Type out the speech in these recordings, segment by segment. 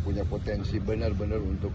punya potensi benar-benar untuk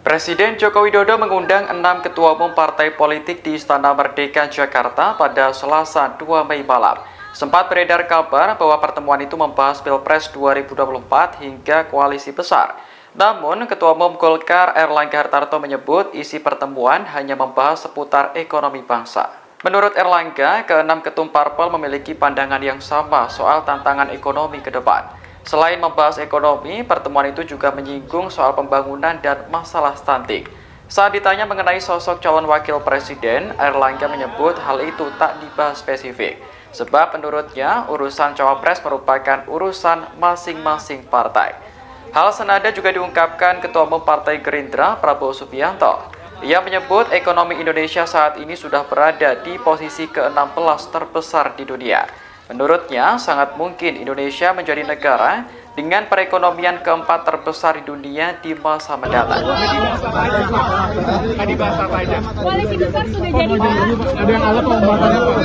Presiden Joko Widodo mengundang 6 ketua umum partai politik di Istana Merdeka, Jakarta pada Selasa 2 Mei malam. Sempat beredar kabar bahwa pertemuan itu membahas Pilpres 2024 hingga koalisi besar. Namun, Ketua Umum Golkar Erlangga Hartarto menyebut isi pertemuan hanya membahas seputar ekonomi bangsa. Menurut Erlangga, ke-6 ketum parpol memiliki pandangan yang sama soal tantangan ekonomi ke depan. Selain membahas ekonomi, pertemuan itu juga menyinggung soal pembangunan dan masalah stunting. Saat ditanya mengenai sosok calon wakil presiden, Erlangga menyebut hal itu tak dibahas spesifik. Sebab menurutnya, urusan cawapres merupakan urusan masing-masing partai. Hal senada juga diungkapkan Ketua Umum Partai Gerindra, Prabowo Subianto. Ia menyebut ekonomi Indonesia saat ini sudah berada di posisi ke-16 terbesar di dunia. Menurutnya, sangat mungkin Indonesia menjadi negara dengan perekonomian keempat terbesar di dunia di masa mendatang. Koalisi besar sudah jadi, Pak. Ada yang alat pembahasannya, Pak.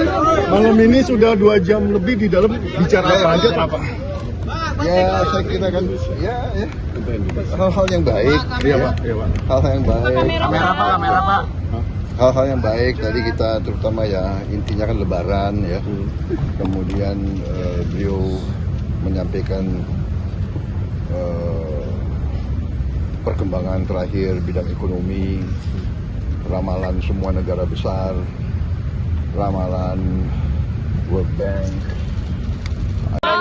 Malam ini sudah 2 jam lebih di dalam bicara apa aja, Pak? ya saya kira kan hal-hal yang baik, hal-hal yang baik. Kamera, Pak. Hal-hal yang baik tadi kita terutama ya intinya kan Lebaran ya. Kemudian beliau menyampaikan perkembangan terakhir bidang ekonomi, ramalan semua negara besar, ramalan World Bank.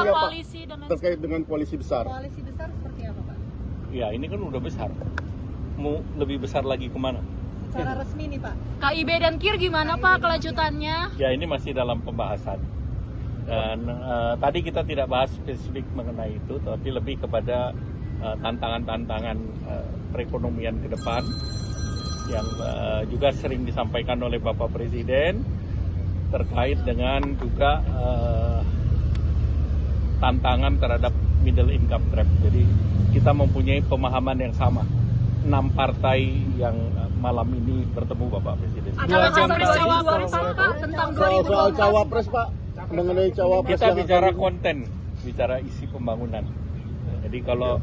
Koalisi dan Terkait dengan koalisi besar. koalisi besar seperti apa, Pak? Ya ini kan udah besar. Mau lebih besar lagi kemana? Secara resmi nih, Pak. KIB dan KIR gimana, Pak, kelanjutannya? Ya ini masih dalam pembahasan. Dan tadi kita tidak bahas spesifik mengenai itu, tapi lebih kepada tantangan-tantangan perekonomian ke depan yang juga sering disampaikan oleh Bapak Presiden terkait dengan juga tantangan terhadap middle income trap. Jadi kita mempunyai pemahaman yang sama. 6 partai yang malam ini bertemu Bapak Presiden. Ada cawapres, Pak, tentang Soal 2024. cawapres, Pak. Mengenai cawapres Kita yang bicara akan- konten, bicara isi pembangunan. Jadi kalau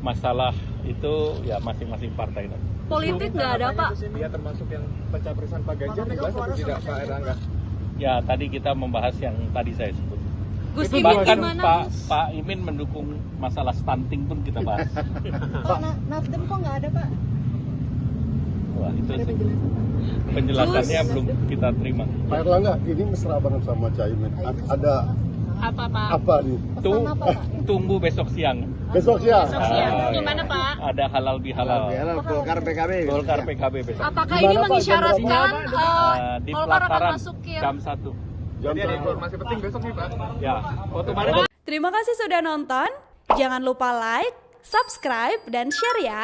masalah itu ya masing-masing partai nanti. Politik nggak ada, Pak. Dia termasuk yang pencapresan Pak Ganjar dibahas atau tidak, Pak Erlangga? Ya tadi kita membahas yang tadi saya sebut. Gus Imin Bahkan gimana? Pak Imin mendukung masalah stunting pun kita bahas. Pak, Nasdem kok nggak ada, Pak? Wah itu sih. Penjelasannya belum kita terima. Pak Erlangga, ini mesra banget sama Caimin. Ada Apa, Pak? apa nih? Pesan apa, Pak? Tunggu besok siang. Besok ya? Gimana, Pak? Ada halal bihalal. Golkar PKB. Golkar PKB besok. Apakah Gimana, ini Pak, mengisyaratkan Di Golkar akan pelataran masuk KIR? jam 1. Jadi ada informasi penting besok nih, Pak. Ya. Terima kasih sudah nonton. Jangan lupa like, subscribe, dan share ya.